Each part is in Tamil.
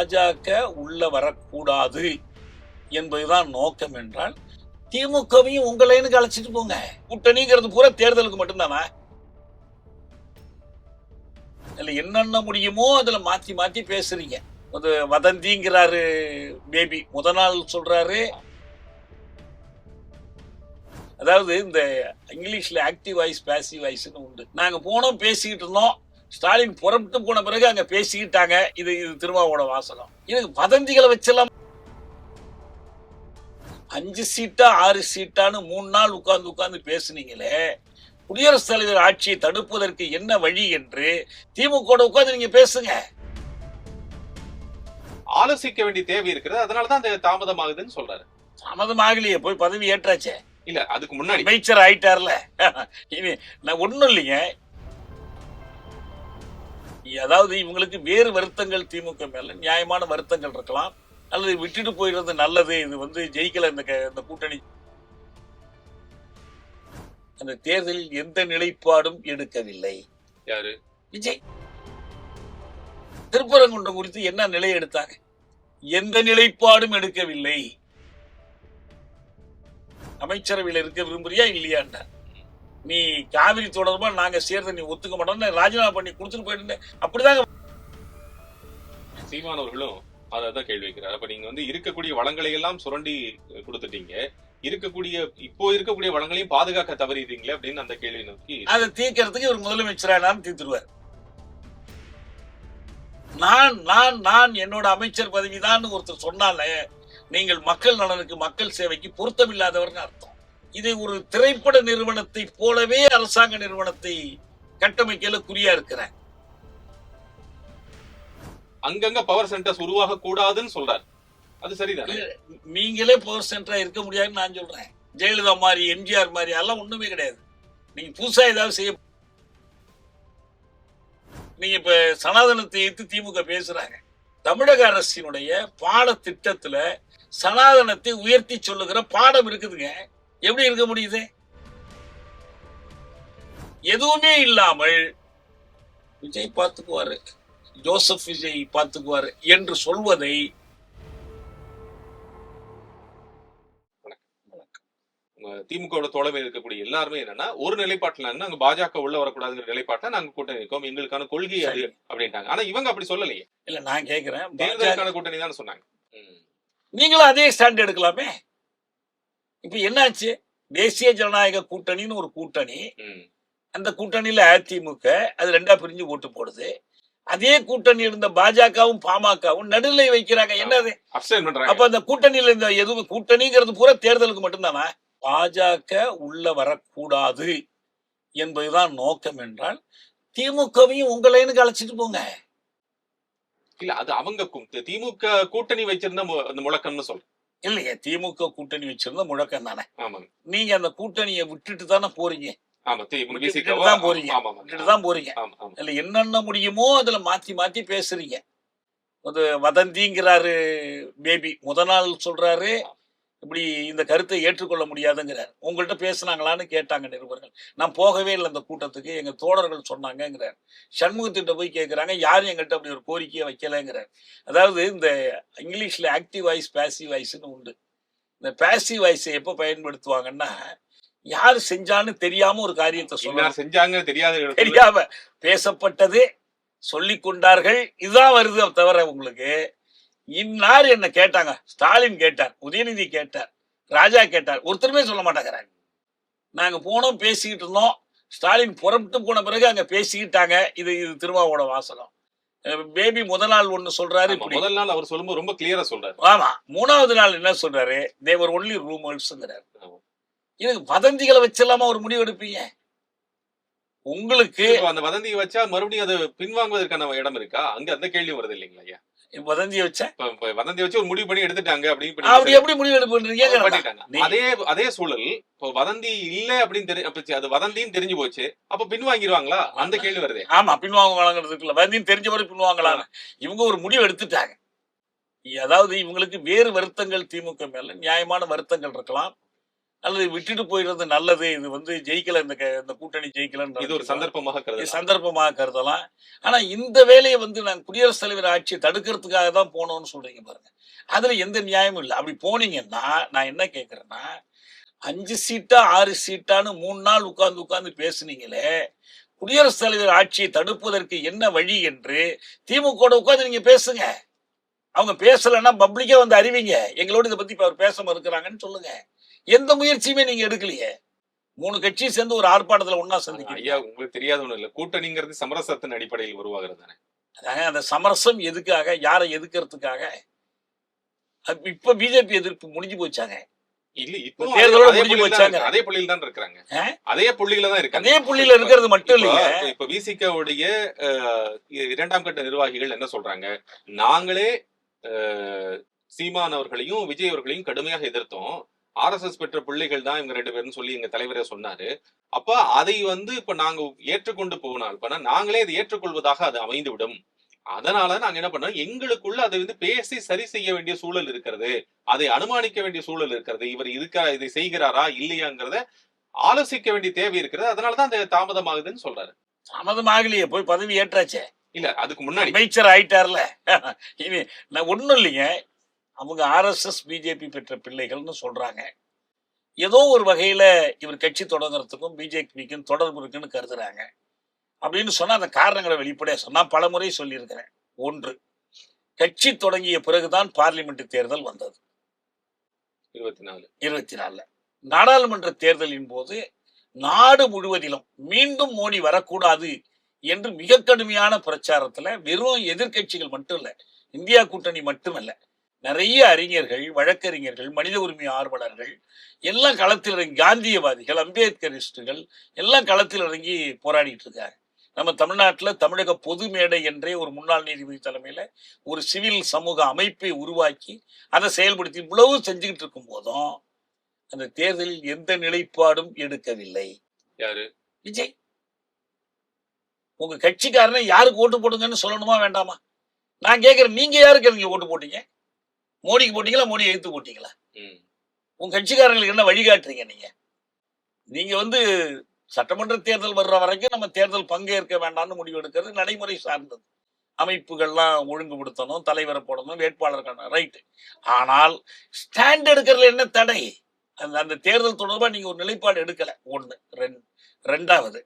பாஜக உள்ள வரக்கூடாது என்பதுதான் நோக்கம் என்றால் திமுகவையும் உங்களைன்னு அழைச்சிட்டு போங்க. கூட்டணிங்கிறது பூரா தேர்தலுக்கு மட்டும்தானா? அதுல என்னென்ன முடியுமோ அதுல மாத்தி மாத்தி பேசுறீங்க. வதந்திங்கிறாரு பேபி, முத நாள் சொல்றாரு. அதாவது இந்த இங்கிலீஷ்ல ஆக்டிவ் வாய்ஸ் பேசிவ் வாய்ஸ்னு உண்டு. நாங்க போனோம் பேசிக்கிட்டு இருந்தோம், ஸ்டாலின் புறப்பட்டு போன பிறகு அங்க பேசிக்கிட்டாங்க. இது திருமாவோட வாசகம். இது வதந்திகளை வச்செல்லாம் 5 சீட்டா 6 சீட்டான்னு 3 நாள் உட்கார்ந்து பேசுனீங்களே, குடியரசுத் தலைவர் ஆட்சியை தடுப்பதற்கு என்ன வழி என்று திமுக உட்கார்ந்து நீங்க பேசுங்க. ஆலோசிக்க வேண்டிய தேவை இருக்கிறது, அதனாலதான் அந்த தாமதமாகுதுன்னு சொல்றாரு. தாமதமாகலையே, போய் பதவி ஏற்றாச்சே. இல்ல அதுக்கு முன்னாடி அமைச்சர் ஆயிட்டார்ல. இனி நான் ஒண்ணும் இல்லைங்க. அதாவது இவங்களுக்கு வேறு வருத்தங்கள் திமுக மேல நியாயமான வருத்தங்கள் இருக்கலாம், அல்லது விட்டுட்டு போயிடுறது நல்லது. இது ஜெயிக்கல இந்த கூட்டணி. அந்த தேர்தலில் எந்த நிலைப்பாடும் எடுக்கவில்லை. யாரு? விஜய். திருப்பரங்குன்றம் குறித்து என்ன நிலை எடுத்தாங்க? எந்த நிலைப்பாடும் எடுக்கவில்லை. அமைச்சரவையில் இருக்க விரும்புறியா இல்லையாண்டா? நீ காவிரி தொடர்பா நாங்க சேர்ந்து நீ ஒத்துக்க மாட்டோம்னு ராஜினாமா பண்ணி கொடுத்துட்டு போயிட்டு அப்படிதாங்க. சீமான் அவர்களும் அதான் கேள்வி வைக்கிறார். அப்ப நீங்க இருக்கக்கூடிய வளங்களை எல்லாம் சுரண்டி கொடுத்துட்டீங்க, இப்போ இருக்கக்கூடிய வளங்களையும் பாதுகாக்க தவறிடுறீங்களே அப்படின்னு அந்த கேள்வி நோக்கி அதை தீர்க்கறதுக்கு ஒரு முதலமைச்சரானாலும் தீர்த்துருவார். நான் என்னோட அமைச்சர் பதவிதான் ஒருத்தர் சொன்னால, நீங்கள் மக்கள் நலனுக்கு மக்கள் சேவைக்கு பொருத்தமில்லாதவர்னு அர்த்தம். இதை ஒரு திரைப்பட நிறுவனத்தை போலவே அரசாங்க நிறுவனத்தை கட்டமைக்கல குறியா இருக்கிறேன். அங்கங்க பவர் சென்டர்ஸ் உருவாக கூடாதுன்னு சொல்றாரு. அது சரிதான். நீங்களே பவர் சென்டரா இருக்க முடியாதுன்னு நான் சொல்றேன். ஜெயலலிதா மாதிரி, எம்ஜிஆர் மாதிரி எல்லாம் ஒண்ணுமே கிடையாது. நீங்க புதுசா ஏதாவது செய்ய, நீங்க இப்ப சனாதனத்தை எதிர்த்து திமுக பேசுறாங்க. தமிழக அரசினுடைய பாடத்திட்டத்துல சனாதனத்தை உயர்த்தி சொல்லுகிற பாடம் இருக்குதுங்க. எப்படி இருக்க முடியுது? எதுவுமே இல்லாமல் விஜய் பார்த்துக்குவாரு, ஜோசப் விஜய் பார்த்துக்குவாரு என்று சொல்வதை திமுக தோழமையில் இருக்கக்கூடிய எல்லாருமே என்னன்னா ஒரு நிலைப்பாட்டுல அங்க பாஜக உள்ள வரக்கூடாதுங்கிற நிலைப்பாட்டை நாங்க கூட்டணி இருக்கோம், எங்களுக்கான கொள்கை அது அப்படின்ட்டாங்க. ஆனா இவங்க அப்படி சொல்லலையே. இல்ல, நான் கேக்குறேன், தேர்தலுக்கான கூட்டணி தான் சொன்னாங்க. நீங்களும் அதே ஸ்டாண்ட் எடுக்கலாமே. இப்ப என்னாச்சு? தேசிய ஜனநாயக கூட்டணின்னு ஒரு கூட்டணி, அந்த கூட்டணியில அதிமுக அது ரெண்டா பிரிஞ்சு ஓட்டு போடுது. அதே கூட்டணி இருந்த பாஜகவும் பாமகவும் நடுநிலை வைக்கிறாங்க. என்னது? அப்ப அந்த கூட்டணியில இந்த எதுவும் கூட்டணிங்கிறது பூரா தேர்தலுக்கு மட்டும்தானா? பாஜக உள்ள வரக்கூடாது என்பதுதான் நோக்கம் என்றால் திமுகவையும் உங்களைன்னு அழைச்சிட்டு போங்க. இல்ல அது அவங்க திமுக கூட்டணி வச்சிருந்த அந்த முழக்கம்னு சொல்றேன். இல்லையே, திமுக கூட்டணி வச்சிருந்த முழக்கம் தானே. நீங்க அந்த கூட்டணியை விட்டுட்டு தானே போறீங்க. அதுல என்னென்ன முடியுமோ அதுல மாத்தி மாத்தி பேசுறீங்க. வதந்திங்கிறாரு பேபி, முத நாள் சொல்றாரு இப்படி இந்த கருத்தை ஏற்றுக்கொள்ள முடியாதுங்கிறார். உங்கள்கிட்ட பேசுனாங்களான்னு கேட்டாங்க நிருபர்கள். நான் போகவே இல்லை அந்த கூட்டத்துக்கு, எங்க தோழர்கள் சொன்னாங்கிறார். சண்முகத்திட்ட போய் கேட்கிறாங்க, யாரும் எங்கள்கிட்ட அப்படி ஒரு கோரிக்கையை வைக்கலைங்கிறார். அதாவது இந்த இங்கிலீஷ்ல ஆக்டிவ் வாய்ஸ் பேசிவ் வாய்ஸ்னு உண்டு. இந்த பேசிவ் வாய்ஸை எப்ப பயன்படுத்துவாங்கன்னா, யாரு செஞ்சான்னு தெரியாம ஒரு காரியத்தை செஞ்சாங்க தெரியாம பேசப்பட்டது சொல்லிக் கொண்டார்கள், இதுதான் வருது. தவிர உங்களுக்கு இன்னார் என்ன கேட்டாங்க, ஸ்டாலின் கேட்டார், உதயநிதி கேட்டார், ராஜா கேட்டார், ஒருத்தருமே சொல்ல மாட்டாங்கிறாங்க. நாங்க போனோம் பேசிக்கிட்டு இருந்தோம், ஸ்டாலின் புறப்பட்டு போன பிறகு அங்க பேசிக்கிட்டாங்க. இது திருமாவோட வாசகம். பேபி முத நாள் ஒண்ணு சொல்றாரு, முதல் நாள் அவர் சொல்லும்போது ரொம்ப கிளியரா சொல்றாரு. ஆமா, மூணாவது நாள் என்ன சொல்றாரு? தேவர் ஒன்லி ரூமர்ஸ்ங்கிறாரு. இதுக்கு வதந்திகளை வச்செல்லாம ஒரு முடிவு எடுப்பீங்க? உங்களுக்கு அந்த வதந்தியை வச்சா மறுபடியும் அது பின்வாங்குவதற்கான இடம் இருக்கா? அங்க அந்த கேள்வி வருது இல்லைங்களா ஐயா? வதந்தியை வச்சு ஒரு முடிவு பண்ணி எடுத்துட்டாங்க. அப்படி எப்படி முடிவு எடுப்பீங்க? அதே சூழல் இப்போ வதந்தி இல்ல அப்படின்னு அது வதந்தின்னு தெரிஞ்சு போச்சு, அப்ப பின்வாங்கிடுவாங்களா? அந்த கேள்வி வருது. ஆமா, பின்வாங்குவாங்கிறதுக்குள்ள வதந்தின்னு தெரிஞ்ச பிறகு பின்வாங்கலாம். இவங்க ஒரு முடிவு எடுத்துட்டாங்க. அதாவது இவங்களுக்கு வேறு வருத்தங்கள் திமுக மேல நியாயமான வருத்தங்கள் இருக்கலாம், அல்லது விட்டுட்டு போயிடுறது நல்லது, இது வந்து ஜெயிக்கல, இந்த கூட்டணி ஜெயிக்கலன்னு இது ஒரு சந்தர்ப்பமாக இது கருதலாம். சந்தர்ப்பமாக கருதலாம். ஆனா இந்த வேலையை வந்து நான் குடியரசுத் தலைவர் ஆட்சியை தடுக்கிறதுக்காக தான் போனோம்னு சொல்றீங்க பாருங்க. அதுல எந்த நியாயமும் இல்லை. அப்படி போனீங்கன்னா நான் என்ன கேட்கிறேன்னா, 5 சீட்டா 6 சீட்டான்னு 3 நாள் உட்கார்ந்து பேசுனீங்களே, குடியரசுத் தலைவர் ஆட்சியை தடுப்பதற்கு என்ன வழி என்று திமுக உட்கார்ந்து நீங்க பேசுங்க. அவங்க பேசலைன்னா பப்ளிக்கா வந்து அறிவிங்க, எங்களோட இதை பத்தி இப்ப அவர் பேச மறுக்கிறாங்கன்னு சொல்லுங்க. எந்த முயற்சியுமே நீங்க எடுக்கலையே. 3 கட்சி சேர்ந்து ஒரு ஆர்ப்பாட்டத்துல ஒன்னா சந்திக்கிறீங்க. ஐயா, உங்களுக்கு தெரியாத ஒண்ணு இல்ல. கூட்டணிங்கிறது சமரசத்தின் அடிப்படையில் உருவாகிறது தானே. அதாங்க, அந்த சமரசம் எதுக்காக, யாரை எதுக்கிறதுக்காக? இப்ப பிஜேபி எதிர்ப்பு முடிஞ்சு போச்சாங்க. இல்ல, இப்போ தேர்தலோட அதே முடிஞ்சு புள்ளியில போச்சாங்க. தான் அதே புள்ளியில தான் இருக்காங்க. ஆ? அதே புள்ளியில தான் இருக்காங்க. அதே புள்ளியில இருக்கிறது மட்டும் இல்லைங்க. இப்ப விசிகவுடைய 2ஆம் கட்ட நிர்வாகிகள் என்ன சொல்றாங்க, நாங்களே சீமான் அவர்களையும் விஜய் அவர்களையும் கடுமையாக எதிர்த்தோம். RSS பெற்ற பிள்ளைகள் தான் இவங்க 2 பேரும் சொல்லி எங்க தலைவரே சொன்னாரு. அப்ப அதை வந்து இப்ப நாங்க ஏற்றுக்கொண்டு போனால், இப்ப நாங்களே அதை ஏற்றுக்கொள்வதாக அது அமைந்து விடும். அதனால நாங்க என்ன பண்ணோம், எங்களுக்குள்ள அதை வந்து பேசி சரி செய்ய வேண்டிய சூழல் இருக்கிறது, அதை அனுமானிக்க வேண்டிய சூழல் இருக்கிறது, இவர் இதை செய்கிறாரா இல்லையாங்கிறத ஆலோசிக்க வேண்டிய தேவை இருக்கிறது, அதனாலதான் அந்த தாமதமாகுதுன்னு சொல்றாரு. தாமதம் ஆகலையே, போய் பதவி ஏற்றாச்சே, இல்ல அதுக்கு முன்னாடி அமைச்சர் ஆயிட்டார்ல. இது நான் ஒண்ணும் இல்லைங்க. அவங்க RSS பிஜேபி பெற்ற பிள்ளைகள்னு சொல்றாங்க. ஏதோ ஒரு வகையில இவர் கட்சி தொடங்குறதுக்கும் பிஜேபிக்கும் தொடர்பு இருக்குன்னு கருதுறாங்க. அப்படின்னு சொன்னா அந்த காரணங்களை வெளிப்படையா சொன்னா பலமுறை சொல்லியிருக்கிறேன். 1, கட்சி தொடங்கிய பிறகுதான் பார்லிமெண்ட் தேர்தல் வந்தது 24. நாடாளுமன்ற தேர்தலின் போது நாடு முழுவதிலும் மீண்டும் மோடி வரக்கூடாது என்று மிக கடுமையான பிரச்சாரத்துல வெறும் எதிர்கட்சிகள் மட்டும் இல்ல, இந்தியா கூட்டணி மட்டுமல்ல, நிறைய அறிஞர்கள், வழக்கறிஞர்கள், மனித உரிமை ஆர்வலர்கள் எல்லாம் களத்தில் இறங்கி, காந்தியவாதிகள், அம்பேத்கரிஸ்டுகள் எல்லாம் களத்தில் இறங்கி போராடிட்டு இருக்காங்க. நம்ம தமிழ்நாட்டில் தமிழக பொது மேடை என்றே ஒரு முன்னாள் நீதிபதி தலைமையில ஒரு சிவில் சமூக அமைப்பை உருவாக்கி அதை செயல்படுத்தி இவ்வளவு செஞ்சுக்கிட்டு இருக்கும் போதும் அந்த தேர்தலில் எந்த நிலைப்பாடும் எடுக்கவில்லை. யாரு? விஜய். உங்க கட்சிக்காரனை யாருக்கு ஓட்டு போடுங்கன்னு சொல்லணுமா வேண்டாமா? நான் கேட்கிறேன், நீங்க யாருக்கு நீங்க ஓட்டு போட்டீங்க? மோடிக்கு போட்டீங்களா, மோடி எதிர்த்து போட்டீங்களா? உங்க கட்சிக்காரங்களுக்கு என்ன வழிகாட்டுறீங்க? நீங்க வந்து சட்டமன்ற தேர்தல் வர்ற வரைக்கும் நம்ம தேர்தல் பங்கேற்க வேண்டாம்னு முடிவு எடுக்கிறது நடைமுறை சார்ந்தது. அமைப்புகள்லாம் ஒழுங்குபடுத்தணும், தலைவரை போடணும், வேட்பாளர் ரைட்டு. ஆனால் ஸ்டாண்ட் எடுக்கிறதுல என்ன தடை? அந்த தேர்தல் தொடர்பா நீங்க ஒரு நிலைப்பாடு எடுக்கல. 1. 2வது,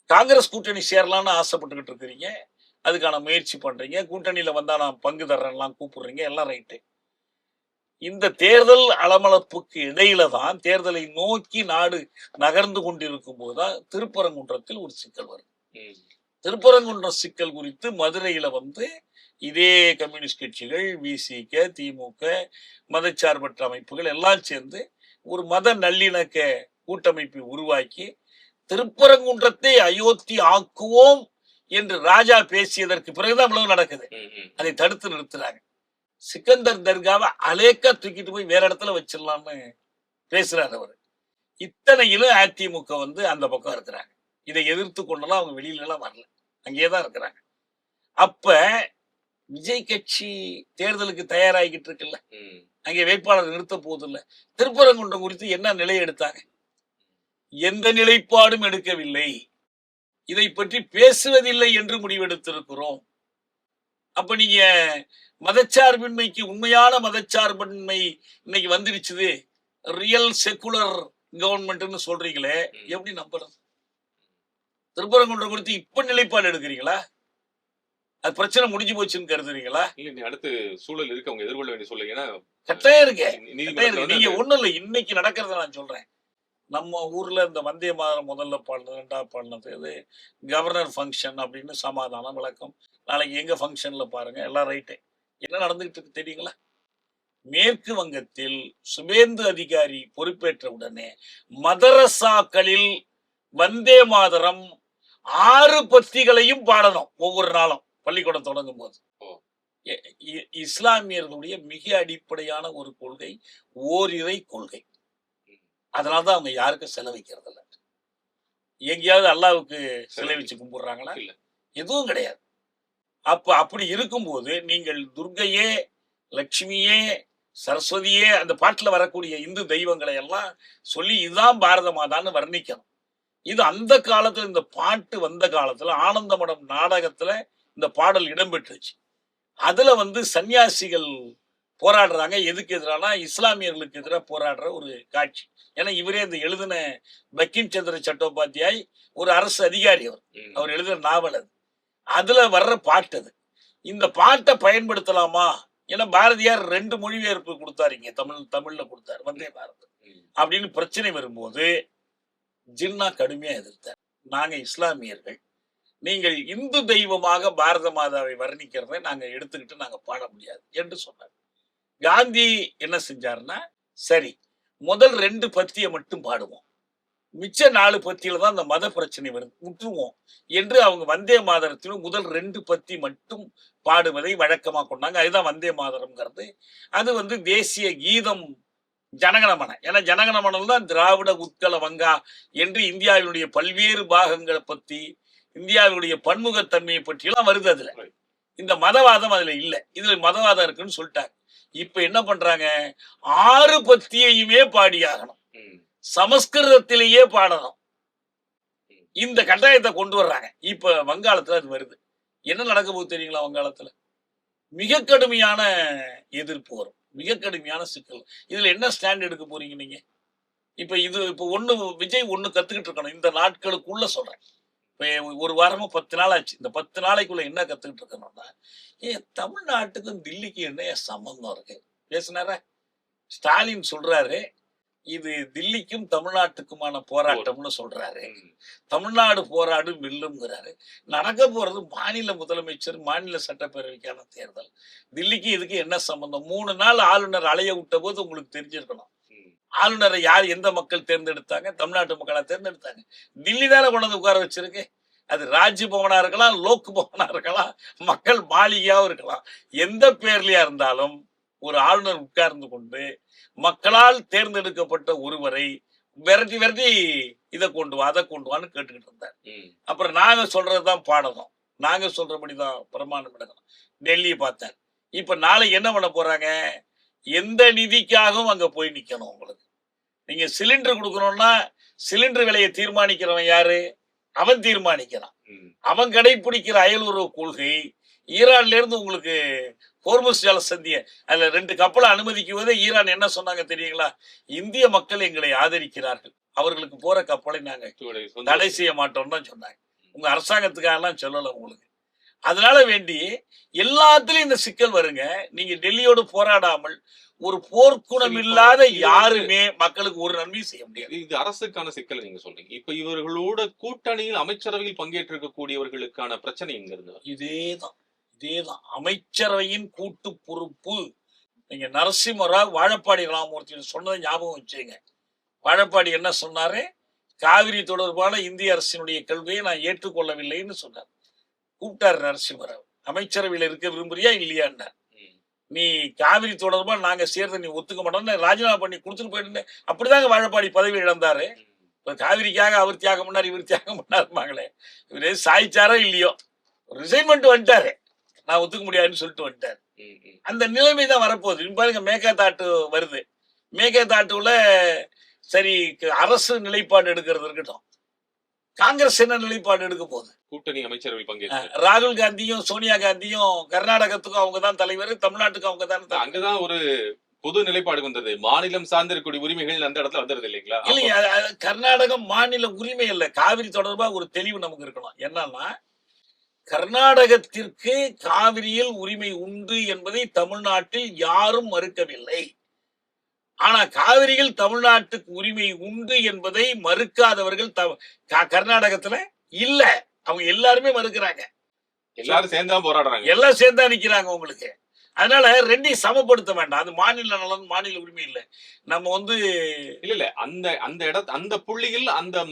காங்கிரஸ் கூட்டணி சேரலாம்னு ஆசைப்பட்டுக்கிட்டு இருக்கிறீங்க, அதுக்கான முயற்சி பண்றீங்க, கூட்டணியில வந்தா நான் பங்கு தர்றேன்லாம் கூப்பிடுறீங்க, எல்லாம் ரைட்டு. இந்த தேர்தல் அலமளப்புக்கு இடையில தான், தேர்தலை நோக்கி நாடு நகர்ந்து கொண்டிருக்கும் போதுதான் திருப்பரங்குன்றத்தில் ஒரு சிக்கல் வரும். திருப்பரங்குன்ற சிக்கல் குறித்து மதுரையில வந்து இதே கம்யூனிஸ்ட் கட்சிகள், விசிக, திமுக, மதச்சார்பற்ற அமைப்புகள் எல்லாம் சேர்ந்து ஒரு மத நல்லிணக்க கூட்டமைப்பை உருவாக்கி திருப்பரங்குன்றத்தை அயோத்தி ஆக்குவோம் என்று ராஜா பேசியதற்கு பிறகுதான் இவ்வளவு நடக்குது. அதை தடுத்து நிறுத்துறாங்க. சிக்கந்தர் தர்காவை அலேக்கா தூக்கிட்டு போய் வேற இடத்துல வச்சிடலாம்னு பேசுறாரு அவரு. இத்தனையிலும் அதிமுக வந்து அந்த பக்கம் இருக்கிறாங்க. இதை எதிர்த்து கொண்டெல்லாம் அவங்க வெளியில எல்லாம் வரல, அங்கேயேதான் இருக்கிறாங்க. அப்ப விஜய் கட்சி தேர்தலுக்கு தயாராகிட்டு இருக்குல்ல, அங்கே வேட்பாளர் நிறுத்த போதில்லை. திருப்பரங்குன்றம் குறித்து என்ன நிலை எடுத்தாங்க? எந்த நிலைப்பாடும் எடுக்கவில்லை. இதை பற்றி பேசுவதில்லை என்று முடிவெடுத்திருக்கிறோம். அப்ப நீங்க மதச்சார்பின்மைக்கு, உண்மையான மதச்சார்பின்மை இன்னைக்கு வந்துருச்சு, ரியல் செக்குலர் கவர்மெண்ட்னு சொல்றீங்களே, எப்படி நம்புறது? திருப்பரங்குன்றம் குறித்து இப்ப நிலைப்பாடு எடுக்கிறீங்களா? அது பிரச்சனை முடிஞ்சு போச்சுன்னு கருதுறீங்களா? இல்ல, அடுத்து சூழல் இருக்கு, அவங்க எதிர்கொள்ள வேண்டிய சூழல். ஏன்னா கட்டாயம் இருக்கு. நீங்க ஒண்ணும் இல்லை, இன்னைக்கு நடக்கிறத நான் சொல்றேன். நம்ம ஊர்ல இந்த வந்தே மாதம் முதல்ல பாடினது, 2வது பாடினது, இது கவர்னர் ஃபங்க்ஷன் அப்படின்னு சமாதானம் விளக்கம். நாளைக்கு எங்க ஃபங்க்ஷன்ல பாருங்க, எல்லாம் ரைட்டு. என்ன நடந்துகிட்டு இருக்கு தெரியுங்களா? மேற்கு வங்கத்தில் சுபேந்து அதிகாரி பொறுப்பேற்ற உடனே மதரசாக்களில் வந்தே மாதரம் 6 பத்திகளையும் பாடணும் ஒவ்வொரு நாளும் பள்ளிக்கூடம் தொடங்கும் போது. இஸ்லாமியர்களுடைய மிக அடிப்படையான ஒரு கொள்கை ஓரிரை கொள்கை. அதனாலதான் அவங்க யாருக்கும் செலவிக்கிறது இல்லை. எங்கேயாவது அல்லாவுக்கு சிலை வச்சு கும்பிடுறாங்களா? இல்ல, எதுவும் கிடையாது. அப்ப அப்படி இருக்கும்போது நீங்கள் துர்க்கையே, லட்சுமியே, சரஸ்வதியே அந்த பாட்டுல வரக்கூடிய இந்து தெய்வங்களை எல்லாம் சொல்லி இதுதான் பாரத மாதான்னு வர்ணிக்கணும். இது அந்த காலத்துல, இந்த பாட்டு வந்த காலத்துல ஆனந்தமடம் நாடகத்துல இந்த பாடல் இடம்பெற்றுச்சு. அதுல வந்து சன்னியாசிகள் போராடுறாங்க. எதுக்கு எதிரானா இஸ்லாமியர்களுக்கு எதிராக போராடுற ஒரு காட்சி. ஏன்னா இவரே இந்த எழுதின பங்கிம் சந்திர சட்டோபாத்தியாய் ஒரு அரசு அதிகாரி. அவர் எழுதின நாவல் அது. அதுல வர்ற பாட்டு அது. இந்த பாட்டை பயன்படுத்தலாமா? ஏன்னா பாரதியார் 2 மொழிபெயர்ப்பு கொடுத்தாரு, இங்க தமிழ்ல கொடுத்தாரு, வந்தே பாரத் அப்படின்னு பிரச்சனை வரும்போது ஜின்னா கடுமையா எதிர்த்தார். நாங்க இஸ்லாமியர்கள், நீங்கள் இந்து தெய்வமாக பாரத மாதாவை வர்ணிக்கிறதை நாங்க எடுத்துக்கிட்டு நாங்க பாட முடியாது என்று சொன்னார். காந்தி என்ன செஞ்சாருன்னா, சரி முதல் 2 பத்தியை மட்டும் பாடுவோம், மிச்ச 4 பத்தியில தான் அந்த மத பிரச்சனை வருது, விட்டுருவோம் என்று அவங்க வந்தே மாதரத்திலும் முதல் 2 பத்தி மட்டும் பாடுவதை வழக்கமா கொண்டாங்க. அதுதான் வந்தே மாதரம்ங்கிறது. அது வந்து தேசிய கீதம் ஜனகணமன. ஏன்னா ஜனகணமனம் தான் திராவிட உத்கல வங்கா என்று இந்தியாவினுடைய பல்வேறு பாகங்களை பத்தி, இந்தியாவுடைய பன்முகத்தன்மையை பற்றி எல்லாம் வருது. அதுல இந்த மதவாதம் அதுல இல்ல. இதுல மதவாதம் இருக்குன்னு சொல்லிட்டாங்க. இப்ப என்ன பண்றாங்க, 6 பத்தியையுமே பாடியாகணும், சமஸ்கிருதத்திலேயே பாடணும். இந்த கட்டாயத்தை கொண்டு வர்றாங்க. இப்ப வங்காளத்துல அது வருது. என்ன நடக்க போகுது தெரியுங்களா? வங்காளத்துல மிக கடுமையான எதிர்ப்பு வரும், மிக கடுமையான சிக்கல். இதுல என்ன ஸ்டாண்ட் எடுக்க போறீங்க நீங்க? இப்ப ஒண்ணு விஜய் ஒண்ணு கத்துக்கிட்டு இருக்கணும் இந்த நாட்களுக்குள்ள சொல்றேன். இப்ப ஒரு வாரமா 10 நாள் ஆச்சு. இந்த 10 நாளைக்குள்ள என்ன கத்துக்கிட்டு இருக்கணும்னா, தமிழ்நாட்டுக்கும் தில்லிக்கு என்ன சம்பந்தம் இருக்கு? பேசினார ஸ்டாலின் சொல்றாரு, இது தில்லிக்கும் தமிழ்நாட்டுக்குமான போராட்டம்னு சொல்றாரு. தமிழ்நாடு போராடும் வெல்லும்ங்கிறாரு. நடக்க போறது மாநில முதலமைச்சர், மாநில சட்டப்பேரவைக்கான தேர்தல். தில்லிக்கு இதுக்கு என்ன சம்பந்தம்? 3 நாள் ஆளுநர் அலைய விட்ட போது உங்களுக்கு தெரிஞ்சிருக்கணும். ஆளுநரை யார், எந்த மக்கள் தேர்ந்தெடுத்தாங்க? தமிழ்நாட்டு மக்களா தேர்ந்தெடுத்தாங்க. தில்லி தானே கொண்டு வந்து உட்கார வச்சிருக்கு. அது ராஜ்பவனா இருக்கலாம், லோக் பவனா இருக்கலாம், மக்கள் மாளிகையாவும் இருக்கலாம். எந்த பேர்லயா இருந்தாலும் ஒரு ஆளுநர் உட்கார்ந்து கொண்டு மக்களால் தேர்ந்தெடுக்கப்பட்ட ஒருவரை விரட்டி விரட்டி இதை கொண்டு வா, அதை கொண்டு வான்னு கேட்டுக்கிட்டு இருந்தார். அப்புறம் நாங்க சொல்றதுதான் பாடணும், நாங்க சொல்றபடிதான் பிரமாணம் எடுக்கணும். டெல்லியை பார்த்தார். இப்ப நாளைக்கு என்ன பண்ண போறாங்க? எந்த நிதிக்காகவும் அங்க போய் நிக்கணும். உங்களுக்கு நீங்க சிலிண்டர் கொடுக்கணும்னா சிலிண்டர் விலையை தீர்மானிக்கிறவன் யாரு? அவன் தீர்மானிக்கிறான். அவன் கடைபிடிக்கிற அயலுறவு கொள்கை. ஈரான்ல இருந்து உங்களுக்கு ஹோர்முஸ் ஜலசந்திய அதுல 2 கப்பலை அனுமதிக்குவதே ஈரான் என்ன சொன்னாங்க தெரியுங்களா? இந்திய மக்கள் எங்களை ஆதரிக்கிறார்கள், அவர்களுக்கு போற கப்பலை நாங்க தடை செய்ய மாட்டோம்னு தான் சொன்னாங்க. உங்க அரசாங்கத்துக்காக எல்லாம் சொல்லல உங்களுக்கு. அதனால வேண்டி எல்லாத்துலயும் இந்த சிக்கல் வருங்க. நீங்க டெல்லியோடு போராடாமல் ஒரு போர்க்குணம் இல்லாத யாருமே மக்களுக்கு ஒரு நன்மையும் செய்ய முடியாது. இது அரசுக்கான சிக்கல் நீங்க சொல்றீங்க. இப்ப இவர்களோட கூட்டணியில் அமைச்சரவையில் பங்கேற்றிருக்கக்கூடியவர்களுக்கான பிரச்சனை எங்க இருந்து? இதேதான் அமைச்சரவையின் கூட்டு பொறுப்பு. நீங்க நரசிம்மராவ் வாழப்பாடி ராமமூர்த்தி சொன்னதை ஞாபகம் வச்சுங்க. வாழப்பாடி என்ன சொன்னாரு? காவிரி தொடர்பான இந்திய அரசினுடைய கொள்கையை நான் ஏற்றுக்கொள்ளவில்லைன்னு சொன்னார். கூப்பிட்டாரு நரசிம்மராவ், அமைச்சரவையில் இருக்க விரும்புறியா இல்லையான்னா, நீ காவிரி தொடர்பா நாங்க சேர்ந்து நீ ஒத்துக்க மாட்டோம்னு ராஜினாமா பண்ணி கொடுத்துட்டு போயிட்டு அப்படிதாங்க வாழப்பாடி பதவி இழந்தாரு. இப்ப காவிரிக்காக அவர் தியாகம் பண்ணார், இவர் தியாகம் பண்ணாருமாங்களே. இவரு சாய்ச்சாரோ இல்லையோ ரிசைன்மெண்ட் வந்துட்டாரு, நான் ஒத்துக்க முடியாதுன்னு சொல்லிட்டு வந்துட்டாரு. அந்த நிலைமை தான் வரப்போகுது. பாருங்க, மேகதாட்டு வருது. மேகதாட்டுல சரி அரசு நிலைப்பாடு எடுக்கிறது இருக்கட்டும், காங்கிரஸ் என்ன நிலைப்பாடு எடுக்க போகுது? கூட்டணி அமைச்சரவை பங்கேற்று ராகுல் காந்தியும் சோனியா காந்தியும் கர்நாடகத்துக்கும் அவங்கதான் தலைவர், தமிழ்நாட்டுக்கும் அவங்க தான். அங்கதான் ஒரு பொது நிலைப்பாடு வந்தது. மாநிலம் சார்ந்திருக்கக்கூடிய உரிமைகள் அந்த இடத்துல வந்துருது இல்லைங்களா? இல்லையா, கர்நாடகம் மாநில உரிமை இல்ல. காவிரி தொடர்பா ஒரு தெளிவு நமக்கு இருக்கணும். என்னன்னா, கர்நாடகத்திற்கு காவிரியில் உரிமை உண்டு என்பதை தமிழ்நாட்டில் யாரும் மறுக்கவில்லை. ஆனா காவிரியில் தமிழ்நாட்டுக்கு உரிமை உண்டு என்பதை மறுக்காதவர்கள் கர்நாடகத்துல இல்ல. அவங்க எல்லாருமே மறுக்கிறாங்க. எல்லாரும் சேர்ந்தா போராடுறாங்க, எல்லாம் சேர்ந்தா நிக்கிறாங்க உங்களுக்கு. அதனால 2ஐயும் சமப்படுத்த வேண்டாம். அது மாநில நலன், மாநில உரிமை இல்ல. நம்ம இல்ல அந்த இடத்து அந்த புள்ளியில் அந்த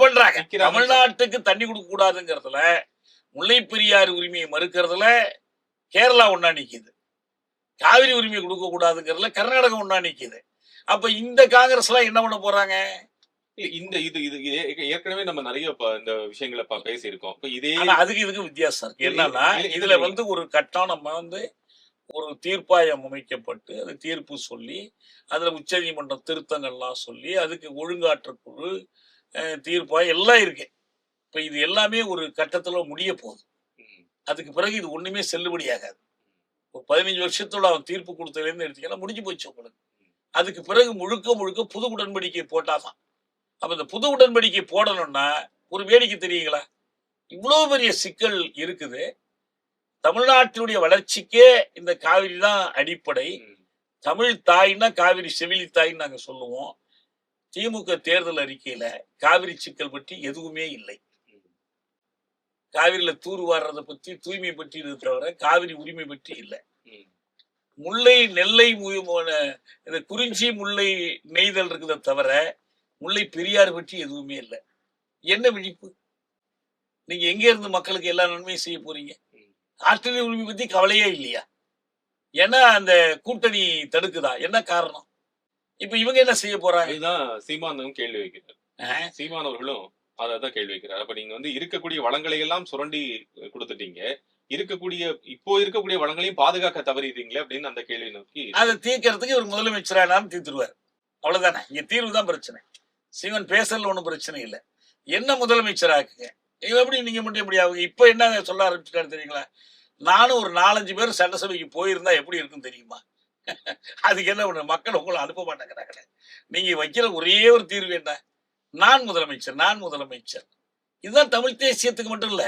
பண்றாங்க. தமிழ்நாட்டுக்கு தண்ணி கொடுக்க கூடாதுங்கிறதுல, முல்லை பெரியாறு உரிமையை மறுக்கிறதுல கேரளா ஒன்னா நிக்குது, காவிரி உரிமையை கொடுக்க கூடாதுங்கிறதுல கர்நாடகம் ஒன்னா நிக்குது. அப்ப இந்த காங்கிரஸ் எல்லாம் என்ன பண்ண போறாங்க? இந்த இது ஏற்கனவே நம்ம நிறைய இந்த விஷயங்களை பேசி இருக்கோம். இதே அதுக்கு இதுக்கு வித்தியாசம் இருக்கு. என்னன்னா, இதுல ஒரு கட்டம் நம்ம ஒரு தீர்ப்பாயம் அமைக்கப்பட்டு அது தீர்ப்பு சொல்லி அதுல உச்சநீதிமன்ற திருத்தங்கள்லாம் சொல்லி அதுக்கு ஒழுங்காற்றுக்குழு தீர்ப்பாயம் எல்லாம் இருக்கு. இப்ப இது எல்லாமே ஒரு கட்டத்துல முடிய போகுது. அதுக்கு பிறகு இது ஒண்ணுமே செல்லுபடியாகாது. ஒரு 15 வருஷத்தோட அவன் தீர்ப்பு கொடுத்ததுலேருந்து எடுத்தீங்கன்னா முடிஞ்சு போச்சு உங்களுக்கு. அதுக்கு பிறகு முழுக்க முழுக்க புது உடன்படிக்கை போட்டாதான். அப்ப இந்த புது உடன்படிக்கை போடணும்னா ஒரு வேடிக்கை தெரியுங்களா? இவ்வளவு பெரிய சிக்கல் இருக்குது. தமிழ்நாட்டினுடைய வளர்ச்சிக்கே இந்த காவிரி தான் அடிப்படை. தமிழ் தாய்னா காவிரி செவிலி தாய்ன்னு நாங்க சொல்லுவோம். திமுக தேர்தல் அறிக்கையில காவிரி சிக்கல் பற்றி எதுவுமே இல்லை. காவிரியில தூர் வாடுறதை பற்றி தூய்மை பற்றி தவிர காவிரி உரிமை பற்றி இல்லை. முல்லை நெல்லை இந்த குறிஞ்சி முல்லை நெய்தல் இருக்குதை தவிர முல்லை பெரியாறு பற்றி எதுவுமே இல்லை. என்ன விழிப்பு? நீங்க எங்க இருந்து மக்களுக்கு எல்லா நன்மையும் செய்ய போறீங்க? ஆற்றல் உரிமை பத்தி கவலையே இல்லையா? ஏன்னா அந்த கூட்டணி தடுக்குதா? என்ன காரணம்? இப்ப இவங்க என்ன செய்ய போறாங்க? இதுதான் சீமானும் கேள்வி வைக்கிறார். சீமான் அவர்களும் அதான் கேள்வி வைக்கிறார். அப்ப நீங்க வந்து இருக்கக்கூடிய வளங்களை எல்லாம் சுரண்டி கொடுத்துட்டீங்க, இப்போ இருக்கக்கூடிய வளங்களையும் பாதுகாக்க தவறிடுறீங்களே அப்படின்னு அந்த கேள்வி நோக்கி அதை தீர்க்கறதுக்கு ஒரு முதலமைச்சரானாலும் தீர்த்துருவார். அவ்வளவுதானே. இங்க தீர்வு தான் பிரச்சனை. சீமான் பேசல ஒண்ணும் பிரச்சனை இல்லை. என்ன முதலமைச்சராக்குங்க? எப்படி நீங்க மட்டும் எப்படி ஆகுங்க? இப்ப என்ன சொல்ல ஆரம்பிச்சுட்டாரு தெரியுங்களா? நானும் ஒரு 4-5 பேர் சட்டசபைக்கு போயிருந்தா எப்படி இருக்குன்னு தெரியுமா? அதுக்கு என்ன பண்ண? மக்கள் உங்களை அனுப்ப மாட்டேங்கிறாங்களே. நீங்க வைக்கிற ஒரே ஒரு தீர்வு என்ன? நான் முதலமைச்சர். இதுதான் தமிழ் தேசியத்துக்கு மட்டும் இல்ல,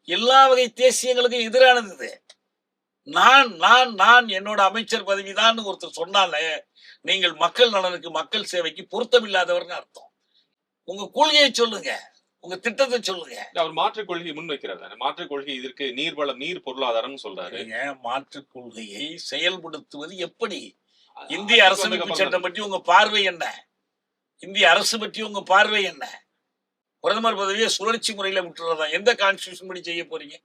எல்லா வகை தேசியங்களுக்கும் எதிரானது இது. நான் என்னோட அமைச்சர் பதவிதான் ஒருத்தர் சொன்னாலே நீங்கள் மக்கள் நலனுக்கு மக்கள் சேவைக்கு பொருத்தமில்லாதவர்னு அர்த்தம். உங்க கொள்கையை சொல்லுங்க, உங்க திட்டத்தை சொல்லுங்க. அவர் மாற்றுக் கொள்கையை முன்வைக்கிறார். மாற்றுக் கொள்கை இதற்கு நீர் பொருளாதாரம் சொல்றாரு. மாற்றுக் கொள்கையை செயல்படுத்துவது எப்படி? இந்திய அரசமைப்பு சட்டம் பற்றி உங்க பார்வை என்ன? இந்திய அரசு பற்றி உங்க பார்வை என்ன? பிரதமர் பதவியை சுழற்சி முறையில விட்டுறதா? எந்த கான்ஸ்டிடியூஷன் படி செய்ய போறீங்க?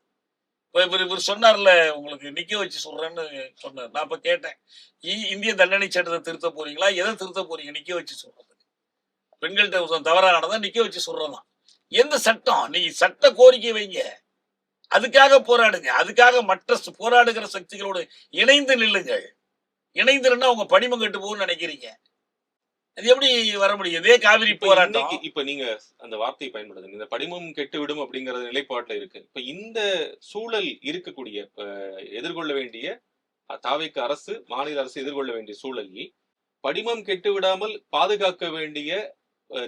இவர் சொன்னார்ல, உங்களுக்கு நிக்க வச்சு சொல்றேன்னு சொன்னார். நான் இப்ப கேட்டேன், இந்திய தண்டனை சட்டத்தை திருத்த போறீங்களா? எதை திருத்த போறீங்க? நிக்க வச்சு சொல்றது. பெண்கள்கிட்ட தவறானதான் நிக்க வச்சு சொல்றதான். எந்த சட்டம்? நீங்க சட்ட கோரிக்கை வைங்க, அதுக்காக போராடுங்க. அதுக்காக மற்ற போராடுகிற சக்திகளோடு இணைந்து நில்லுங்கள். இணைந்து நின்னா உங்க படிமம் கெட்டு போகும்னு நினைக்கிறீங்க. அது எப்படி வர முடியும்? இதே காவிரி போராட்டம். இப்ப நீங்க அந்த வார்த்தையை பயன்படுத்துங்க, இந்த படிமம் கெட்டு விடும் அப்படிங்கிற நிலைப்பாட்டுல இருக்கு. இப்ப இந்த சூழல் இருக்கக்கூடிய எதிர்கொள்ள வேண்டிய தாவேக்கு அரசு, மாநில அரசு எதிர்கொள்ள வேண்டிய சூழலில் படிமம் கெட்டு விடாமல் பாதுகாக்க வேண்டிய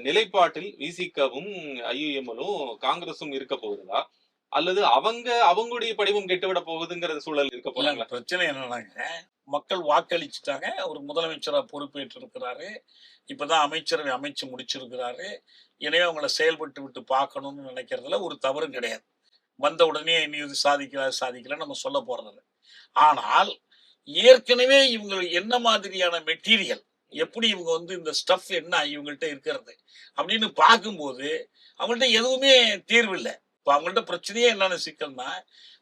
நிலைப்பாட்டில் விசிகாவும் ஐயுஎம்எலும் காங்கிரசும் இருக்க போகுதா, அல்லது அவங்களுடைய படிமம் கெட்டுவிட போகுதுங்கிற சூழல் இருக்க போறாங்க? பிரச்சனை என்னன்னாங்க, மக்கள் வாக்களிச்சுட்டாங்க. ஒரு முதலமைச்சரா பொறுப்பேற்று இருக்கிறாரு. இப்பதான் அமைச்சரவை அமைச்சு முடிச்சிருக்கிறாரு. எனவே அவங்களை செயல்பட்டு விட்டு பார்க்கணும்னு நினைக்கிறதுல ஒரு தவறும் கிடையாது. வந்த உடனே நீ இது சாதிக்கல நம்ம சொல்ல போறது. ஆனால் ஏற்கனவே இவங்க என்ன மாதிரியான மெட்டீரியல், எப்படி இவங்க இந்த ஸ்டஃப் என்ன இவங்கள்ட்ட இருக்கிறது அப்படின்னு பார்க்கும்போது அவங்கள்ட்ட எதுவுமே தீர்வு இல்லை. இப்ப அவங்கள்ட்ட பிரச்சனையே என்னன்னு சிக்கல்னா,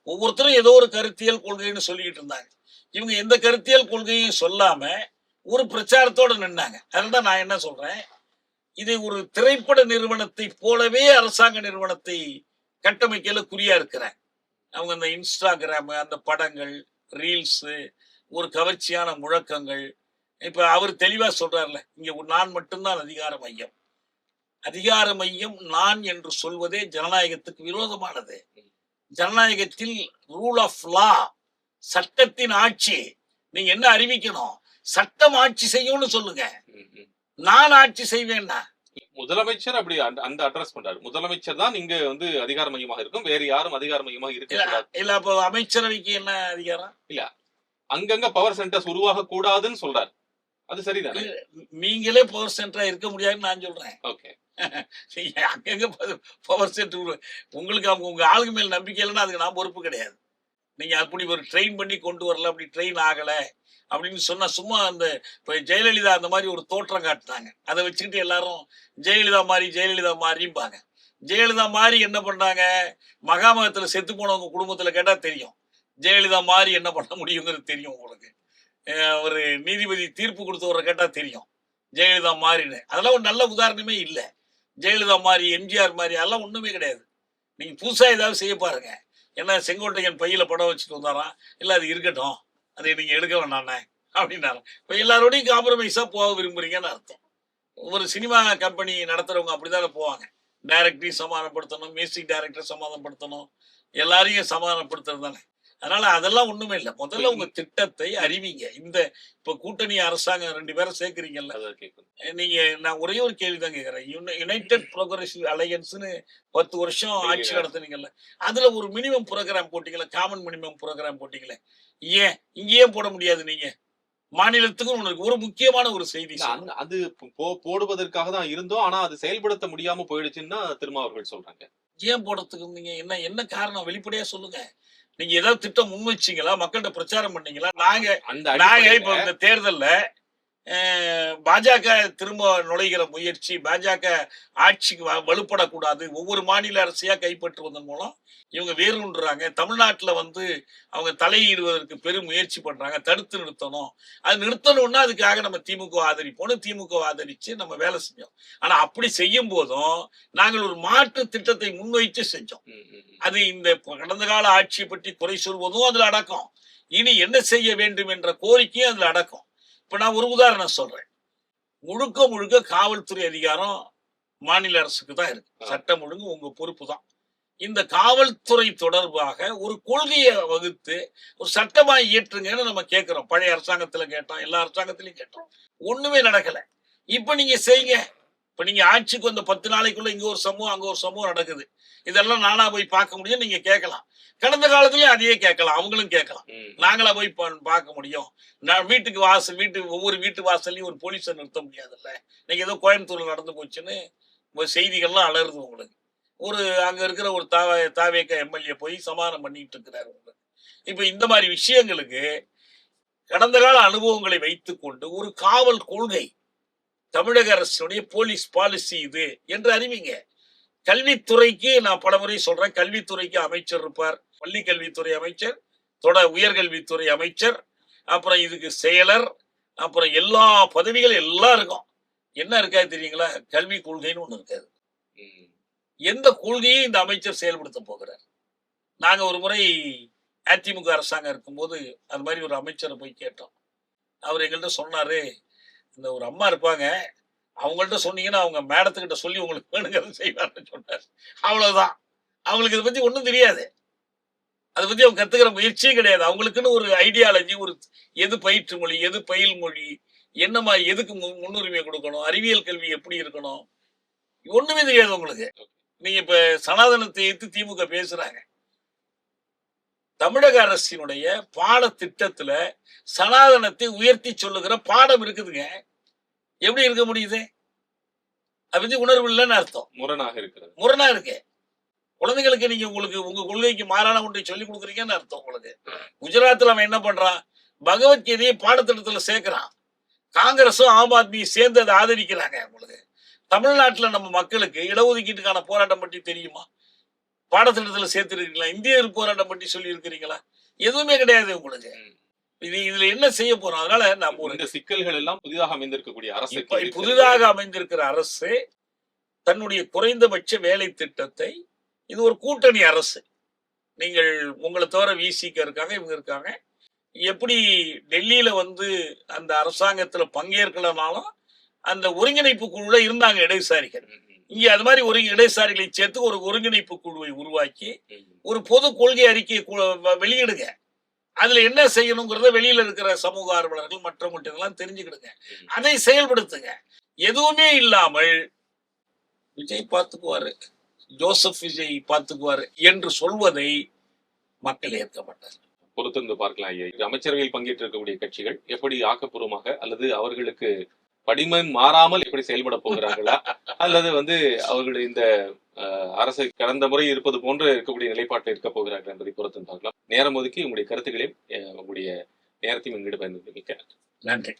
ஒவ்வொருத்தரும் ஏதோ ஒரு கருத்தியல் கொள்கைன்னு சொல்லிக்கிட்டு இருந்தாங்க. இவங்க எந்த கருத்தியல் கொள்கையும் சொல்லாம ஒரு பிரச்சாரத்தோட நின்னாங்க. அதனாலதான் நான் என்ன சொல்றேன், இதை ஒரு திரைப்பட நிறுவனத்தை போலவே அரசாங்க நிறுவனத்தை கட்டமைக்கல குறியா இருக்கிறேன். அவங்க அந்த இன்ஸ்டாகிராம், அந்த படங்கள், ரீல்ஸ், ஒரு கவர்ச்சியான முழக்கங்கள். இப்ப அவர் தெளிவா சொல்றாருல, இங்க நான் மட்டும்தான் அதிகார மையம் நான் என்று சொல்வதே ஜனநாயகத்துக்கு விரோதமானது. ஜனநாயகத்தில் ரூல் ஆஃப் லா, சட்டத்தின் ஆட்சி. நீங்க என்ன அறிவிக்கணும்? சட்டம் ஆட்சி செய்யும்னு சொல்லுங்க. நான் ஆட்சி செய்வேன்னா முதலமைச்சர் அப்படி அந்த அட்ரஸ் பண்றாரு. முதலமைச்சர் தான் இங்க அதிகார மையமாக இருக்கும், வேற யாரும் அதிகார மையமாக இருக்க இல்ல. அப்ப அமைச்சரவைக்கு என்ன அதிகாரம்? இல்ல, அங்கங்க பவர் சென்டர்ஸ் உருவாக கூடாதுன்னு சொல்றாரு. அது சரிதானே? நீங்களே பவர் சென்டரா இருக்க முடியாதுன்னு நான் சொல்றேன். ஓகே, அங்கங்க பவர் சென்டர் உங்களுக்கு உங்க ஆளுங்க மேல நம்பிக்கை இல்லைன்னா அதுக்கு நான் பொறுப்பு கிடையாது. நீங்க அப்படி ஒரு ட்ரெயின் பண்ணி கொண்டு வரல, அப்படி ட்ரெயின் ஆகல அப்படின்னு சொன்னா சும்மா இப்ப ஜெயலலிதா அந்த மாதிரி ஒரு தோற்றம் காட்டுனாங்க. அதை வச்சுக்கிட்டு எல்லாரும் ஜெயலலிதா மாதிரிம்பாங்க. ஜெயலலிதா மாதிரி என்ன பண்ணாங்க? மகாமகத்துல செத்து போனவங்க குடும்பத்துல கேட்டா தெரியும் ஜெயலலிதா மாதிரி என்ன பண்ண முடியுங்கிறது தெரியும் உங்களுக்கு. ஒரு நீதிபதி தீர்ப்பு கொடுத்தவரை கேட்டா தெரியும் ஜெயலலிதா மாதிரின்னு. அதெல்லாம் ஒரு நல்ல உதாரணமே இல்லை. ஜெயலலிதா மாதிரி, எம்ஜிஆர் மாதிரி அதெல்லாம் ஒண்ணுமே கிடையாது. நீங்க புதுசா ஏதாவது செய்ய பாருங்க. ஏன்னா செங்கோட்டையன் பையில படம் வச்சுட்டு வந்தாராம், இல்ல அது இருக்கட்டும், அதை நீங்க எடுக்க வேண்டாண்ணே அப்படின்னாரு. இப்ப எல்லாரோடையும் காம்ப்ரமைஸா போக விரும்புறீங்கன்னு அர்த்தம். ஒரு சினிமா கம்பெனி நடத்துறவங்க அப்படிதானே போவாங்க. டைரக்டரையும் சமாதானப்படுத்தணும், மியூசிக் டைரக்டர் சமாதானப்படுத்தணும், எல்லாரையும் சமாதானப்படுத்துறது தானே. அதனால அதெல்லாம் ஒண்ணுமே இல்ல. முதல்ல உங்க திட்டத்தை அறிவிங்க. இப்ப கூட்டணி அரசாங்கம் 2 பேரை சேர்க்கிறீங்கல்ல, அதான் கேட்கணும். நீங்க நான் ஒரே ஒரு கேள்விதான் கேட்கிறேன். யுனைடெட் ப்ரோக்ரசிவ் அலையன்ஸ்னு 10 வருஷம் ஆட்சி நடத்துனீங்கல்ல, அதுல ஒரு மினிமம் ப்ரோக்ராம் போட்டீங்கல்ல, காமன் மினிமம் ப்ரோக்ராம் போட்டீங்களே, ஏன் இங்கேயே போட முடியாது? நீங்க மாநிலத்துக்கும் ஒண்ணு இருக்கு. ஒரு முக்கியமான ஒரு செய்தி சொல்றேன். அது போடுவதற்காக தான் இருந்தோம். ஆனா அது செயல்படுத்த முடியாம போயிடுச்சுன்னு திருமாவர்கள் சொல்றாங்க. ஏன் போடுறதுக்கு இருந்தீங்க? என்ன காரணம்? வெளிப்படையா சொல்லுங்க. நீங்க ஏதாவது திட்டம் முன் வச்சீங்களா? மக்கள்கிட்ட பிரச்சாரம் பண்ணீங்களா? அந்த நாங்க அடிப்படையில இப்ப இந்த தேர்தல்ல பாஜக திரும்ப நுழைகிற முயற்சி, பாஜக ஆட்சிக்கு வலுப்படக்கூடாது, ஒவ்வொரு மாநில அரசையா கைப்பற்றுவதன் மூலம் இவங்க வேரூன்றாங்க, தமிழ்நாட்டுல அவங்க தலையிடுவதற்கு பெரும் முயற்சி பண்றாங்க, தடுத்து நிறுத்தணும். அது நிறுத்தணும்னா அதுக்காக நம்ம திமுக ஆதரிப்போம். திமுக ஆதரிச்சு நம்ம வேலை செஞ்சோம். ஆனா அப்படி செய்யும் போதும் நாங்கள் ஒரு மாற்று திட்டத்தை முன்வைத்து செஞ்சோம். அது இந்த கடந்த கால ஆட்சியை பற்றி குறை சொல்வதும் அதுல அடக்கம். இனி என்ன செய்ய வேண்டும் என்ற கோரிக்கையும் அதுல அடக்கம். இப்ப நான் ஒரு உதாரணம் சொல்றேன். முழுக்க முழுக்க காவல்துறை அதிகாரம் மாநில அரசுக்கு தான் இருக்கு. சட்டம் ஒழுங்கு உங்க பொறுப்பு தான். இந்த காவல்துறை தொடர்பாக ஒரு கொள்கையை வகுத்து ஒரு சட்டமா இயற்றுங்கன்னு நம்ம கேட்கிறோம். பழைய அரசாங்கத்துல கேட்டோம், எல்லா அரசாங்கத்திலையும் கேட்டோம். ஒண்ணுமே நடக்கல. இப்ப நீங்க செய்யுங்க. இப்ப நீங்க ஆட்சிக்கு வந்த 10 நாளைக்குள்ள இங்க ஒரு சமூகம் அங்க ஒரு சமூகம் நடக்குது. இதெல்லாம் நானா போய் பார்க்க முடியும்? நீங்க கேட்கலாம். கடந்த காலத்திலயும் அதையே கேட்கலாம், அவங்களும் கேட்கலாம். நாங்களா போய் பார்க்க முடியும்? நான் ஒவ்வொரு வீட்டு வாசல்லையும் ஒரு போலீஸை நிறுத்த முடியாதுல்ல. நீங்க ஏதோ கோயம்புத்தூர்ல நடந்து போச்சுன்னு செய்திகள்லாம் அலருது உங்களுக்கு. அங்க இருக்கிற ஒரு தாவேக எம்எல்ஏ போய் சமாதானம் பண்ணிட்டு இருக்கிறாரு உங்களுக்கு. இப்ப இந்த மாதிரி விஷயங்களுக்கு கடந்த கால அனுபவங்களை வைத்துக் கொண்டு ஒரு காவல் கொள்கை, தமிழக அரசுடைய போலீஸ் பாலிசி இது என்று அறிவிங்க. கல்வித்துறைக்கு நான் பலமுறை சொல்றேன், கல்வித்துறைக்கு அமைச்சர் இருப்பார், பள்ளி கல்வித்துறை அமைச்சர், உயர்கல்வித்துறை அமைச்சர், அப்புறம் இதுக்கு செயலர், அப்புறம் எல்லா பதவிகள் எல்லாம் இருக்கும். என்ன இருக்காது தெரியுங்களா? கல்வி கொள்கைன்னு ஒண்ணு இருக்காது. எந்த கொள்கையை இந்த அமைச்சர் செயல்படுத்த போகிறார்? நாங்க ஒரு முறை அதிமுக அரசாங்கம் இருக்கும்போது அது மாதிரி ஒரு அமைச்சரை போய் கேட்டோம். அவர் எங்கள்கிட்ட சொன்னாரு, இந்த ஒரு அம்மா இருப்பாங்க, அவங்கள்ட்ட சொன்னீங்கன்னா அவங்க மேடத்துக்கிட்ட சொல்லி உங்களுக்கு வேணுங்கிறது செய்வார்னு சொன்னார். அவ்வளவுதான். அவங்களுக்கு இதை பத்தி ஒண்ணும் தெரியாது. அதை பத்தி அவங்க கத்துக்கிற முயற்சியும் கிடையாது. அவங்களுக்குன்னு ஒரு ஐடியாலஜி, எது பயிற்று மொழி, எது பயில் மொழி, என்ன மாதிரி, எதுக்கு முன்னுரிமை கொடுக்கணும், அறிவியல் கல்வி எப்படி இருக்கணும், ஒண்ணுமே தெரியாது உங்களுக்கு. நீங்க இப்ப சனாதனத்தை எதிர்த்து திமுக பேசுறாங்க. தமிழக அரசினுடைய பாடத்திட்டத்துல சனாதனத்தை உயர்த்தி சொல்லுகிற பாடம் இருக்குதுங்க. எப்படி இருக்க முடியுது? அதை பத்தி உணர்வு இல்லைன்னு அர்த்தம். முரணா இருக்கு. குழந்தைகளுக்கு நீங்க உங்க கொள்கைக்கு மாறான ஒன்றை சொல்லிக் கொடுக்குறீங்கன்னு அர்த்தம் உங்களுக்கு. குஜராத்ல அவன் என்ன பண்றான்? பகவத்கீதையை பாடத்திட்டத்துல சேர்க்கிறான். காங்கிரஸும் ஆம் ஆத்மியும் சேர்ந்து அதை ஆதரிக்கிறாங்க. உங்களுக்கு தமிழ்நாட்டுல நம்ம மக்களுக்கு இடஒதுக்கீட்டுக்கான போராட்டம் பற்றி தெரியுமா? பாடத்திட்டத்துல சேர்த்திருக்கீங்களா? இந்திய போராட்டம் பற்றி சொல்லி இருக்கிறீங்களா? எதுவுமே கிடையாது உங்களுக்கு. இதுல என்ன செய்ய போறோம்? அதனால நம்ம இந்த சிக்கல்கள் எல்லாம் புதிதாக அமைந்திருக்கக்கூடிய அரசு, புதிதாக அமைந்திருக்கிற அரசு தன்னுடைய குறைந்தபட்ச வேலை திட்டத்தை, இது ஒரு கூட்டணி அரசு, நீங்கள் உங்களை தவிர விசிக இருக்காங்க, இவங்க இருக்காங்க. எப்படி டெல்லியில அந்த அரசாங்கத்துல பங்கேற்கலனாலும் அந்த ஒருங்கிணைப்பு குழுல இருந்தாங்க இடதுசாரிகள். இங்க அது மாதிரி இடதுசாரிகளை சேர்த்து ஒரு ஒருங்கிணைப்பு குழுவை உருவாக்கி ஒரு பொது கொள்கை அறிக்கையை வெளியிடுங்க. அதுல என்ன செய்யணுங்கிறத வெளியில இருக்கிற சமூக ஆர்வலர்கள் மற்றவங்கள்ட்ட எல்லாம் தெரிஞ்சுக்கிடுங்க. அதை செயல்படுத்துங்க. எதுவுமே இல்லாமல் விஜய் பார்த்துக்குவாரு, ஜோசப் விஜய் பார்த்துக்குவாரு என்று சொல்வதை மக்கள் ஏற்க மாட்டார். பொறுத்திருந்து பார்க்கலாம் ஐயா. அமைச்சரவையில் பங்கேற்றிருக்கக்கூடிய கட்சிகள் எப்படி ஆக்கப்பூர்வமாக அல்லது அவர்களுக்கு படிமன் மாறாமல் எப்படி செயல்பட போகிறார்களா, அல்லது அவர்களுடைய இந்த அரசு கடந்த முறை இருப்பது போன்று இருக்கக்கூடிய நிலைப்பாட்டில் இருக்க போகிறார்கள் என்பதை பொறுத்து பார்க்கலாம். நேரம் ஒதுக்கி உங்களுடைய கருத்துக்களையும் உங்களுடைய நேரத்தையும் எங்கிட்ட பயன்படுத்தி மிக்க நன்றி.